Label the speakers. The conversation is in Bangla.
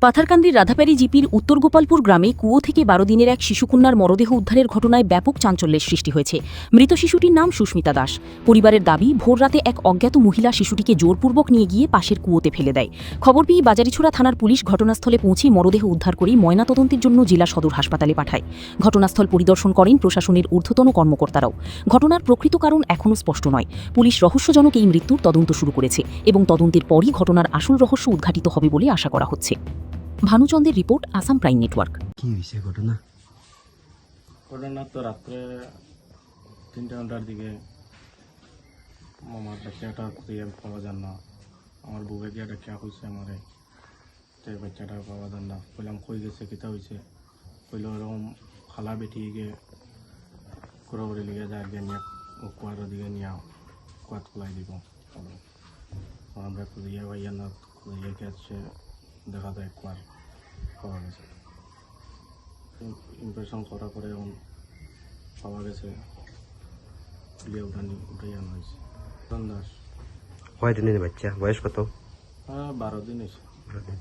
Speaker 1: পাথারকান্দির রাধাপ্যারি জিপির উত্তর গোপালপুর গ্রামে কুয়ো থেকে 12 দিনের এক শিশুকন্যার মরদেহ উদ্ধারের ঘটনায় ব্যাপক চাঞ্চল্যের সৃষ্টি হয়েছে। মৃত শিশুটির নাম সুস্মিতা দাস। পরিবারের দাবি, ভোররাতে এক অজ্ঞাত মহিলা শিশুটিকে জোরপূর্বক নিয়ে গিয়ে পাশের কুয়োতে ফেলে দেয়। খবর পেয়ে বাজারিছড়া থানার পুলিশ ঘটনাস্থলে পৌঁছে মরদেহ উদ্ধার করে ময়নাতদন্তের জন্য জেলা সদর হাসপাতালে পাঠায়। ঘটনাস্থল পরিদর্শন করেন প্রশাসনের ঊর্ধ্বতন কর্মকর্তারাও। ঘটনার প্রকৃত কারণ এখনও স্পষ্ট নয়। পুলিশ রহস্যজনক এই মৃত্যুর তদন্ত শুরু করেছে এবং তদন্তের পরই ঘটনার আসল রহস্য উদ্ঘাটিত হবে বলে আশা করা হচ্ছে। ভানুচন্দ্রের রিপোর্ট, আসাম প্রাইম নেটওয়ার্ক।
Speaker 2: কি হয়েছে ঘটনা?
Speaker 3: ঘটনা তো রাত্রে 3টা ঘন্টার দিকে আমার বাচ্চাটা খুঁজে পাওয়া যান না। আমার বুকে গিয়ে দেখা হয়েছে আমারে, তো বাচ্চাটা পাওয়া যান না। বললাম কই গেছে, কিতা হয়েছে? কইল এরকম খালা বেটি গিয়ে ঘোরাঘুরি লেগে যায়, গিয়ে নিয়ে কুয়ার দিকে নিয়ে কুয়াত খোলাই দিব। আমরা খুঁজিয়ে পাইয়া না, খুঁজিয়ে গেছে, দেখা যায় কুয়ার পাওয়া গেছে। ইমপ্রেশন করার পরে এখন পাওয়া গেছে, উঠে আনা হয়েছে। দাস
Speaker 2: কয়দিনের বাচ্চা, বয়স কত?
Speaker 3: 12 দিন হয়েছে।
Speaker 2: 12 দিন।